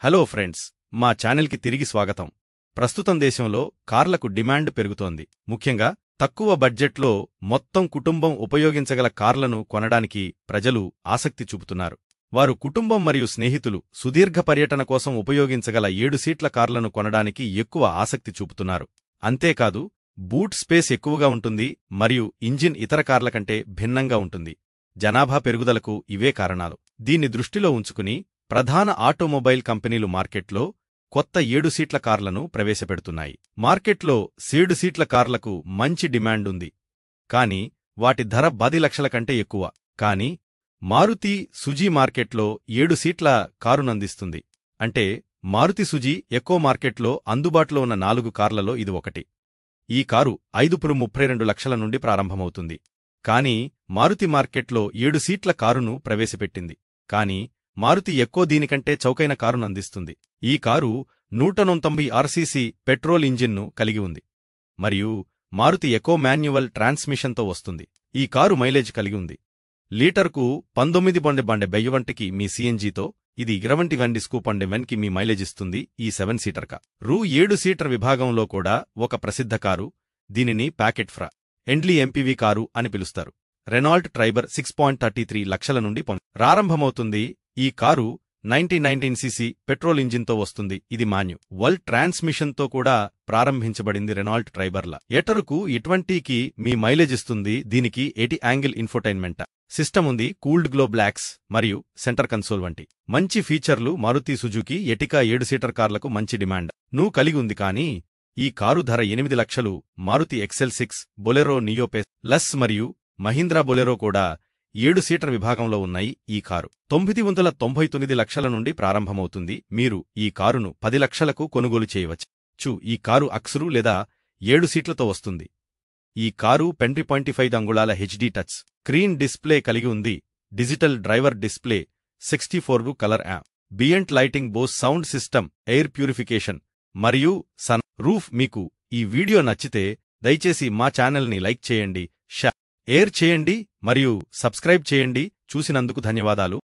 Hello friends, మా ఛానల్కి తిరిగి స్వాగతం. ప్రస్తుతం దేశంలో కార్లకు డిమాండ్ పెరుగుతోంది. ముఖ్యంగా తక్కువ బడ్జెట్లో మొత్తం కుటుంబం ఉపయోగించగల కార్లను కొనడానికి ప్రజలు ఆసక్తి చూపుతున్నారు. వారు కుటుంబం మరియు స్నేహితులు సుదీర్ఘ పర్యటన కోసం ఉపయోగించగల 7 సీట్ల కార్లను కొనడానికి ఎక్కువ ఆసక్తి చూపుతున్నారు. అంతేకాదు, బూట్ స్పేస్ ఎక్కువగా ఉంటుంది మరియు ఇంజిన్ ఇతర కార్ల కంటే భిన్నంగా ఉంటుంది. జనాభా పెరుగుదలకు ఇవే కారణాలు. దీన్ని దృష్టిలో ఉంచుకుని ప్రధాన ఆటోమొబైల్ కంపెనీలు మార్కెట్లో కొత్త 7 సీట్ల కార్లను ప్రవేశపెడుతున్నాయి. మార్కెట్లో 7 సీట్ల కార్లకు మంచి డిమాండ్ ఉంది, కానీ వాటి ధర 10 లక్షల కంటే ఎక్కువ. కానీ మారుతి సుజీ మార్కెట్లో 7 సీట్ల కారునందిస్తుంది. అంటే మారుతి సుజీ ఎకో మార్కెట్లో అందుబాటులో ఉన్న 4 కార్లలో ఇది ఒకటి. ఈ కారు 5.32 లక్షల నుండి ప్రారంభమవుతుంది. కానీ మారుతి మార్కెట్లో 7 సీట్ల కారును ప్రవేశపెట్టింది. కానీ మారుతి ఎక్కో దీనికంటే చౌకైన కారునందిస్తుంది. ఈ కారు 190 ఆర్సీసీ పెట్రోల్ ఇంజిన్ను కలిగి ఉంది మరియు మారుతి ఎకో మాన్యువల్ ట్రాన్స్మిషన్తో వస్తుంది. ఈ కారు మైలేజ్ కలిగి ఉంది. లీటర్కు 19 బెయ్యవంటికి మీ సిఎన్జీతో ఇది 20 స్కూపండెవెన్కి మీ మైలేజ్ ఇస్తుంది. ఈ 7 సీటర్ కార్ 7 సీటర్ విభాగంలో కూడా ఒక ప్రసిద్ధ కారు. దీనిని ప్యాకెట్ ఫ్రెండ్లీ ఎంపీవీ కారు అని పిలుస్తారు. రెనాల్ట్ ట్రైబర్ 6.33 లక్షల నుండి ప్రారంభమవుతుంది. ఈ కారు 19 సీసీ పెట్రోల్ ఇంజిన్తో వస్తుంది. ఇది మాన్యువల్ ట్రాన్స్మిషన్తో కూడా ప్రారంభించబడింది. రెనాల్ట్ ట్రైబర్ల ఎటరుకు 20కి మీ మైలేజ్ ఇస్తుంది. దీనికి 80 యాంగిల్ ఇన్ఫోటైన్మెంట్ సిస్టమ్ ఉంది. కూల్డ్ గ్లో బ్లాక్స్ మరియు సెంటర్ కన్సోల్ వంటి మంచి ఫీచర్లు. మారుతి సుజుకి ఎటికా 7 సీటర్ కార్లకు మంచి డిమాండ్ ను కలిగి ఉంది. కానీ ఈ కారు ధర 8 లక్షలు. Maruti XL6, Bolero neo plus మరియు మహీంద్రా బొలెరో కూడా 7 సీటర్ విభాగంలో ఉన్నాయి. ఈ కారు 999 లక్షల నుండి ప్రారంభమవుతుంది. మీరు ఈ కారును 10 లక్షలకు కొనుగోలు చేయవచ్చు. ఈ కారు అక్సరు లేదా 7 సీట్లతో వస్తుంది. ఈ కారు 10.5 అంగుళాల HD టచ్ స్క్రీన్ డిస్ప్లే కలిగి ఉంది. Digital driver display, 64 colour ambient lighting, Bose sound system, air purification మరియు సన్ రూఫ్. మీకు ఈ వీడియో నచ్చితే దయచేసి మా ఛానల్ని లైక్ చేయండి, షేర్ చేయండి మరియు సబ్స్క్రైబ్ చేయండి. చూసినందుకు ధన్యవాదాలు.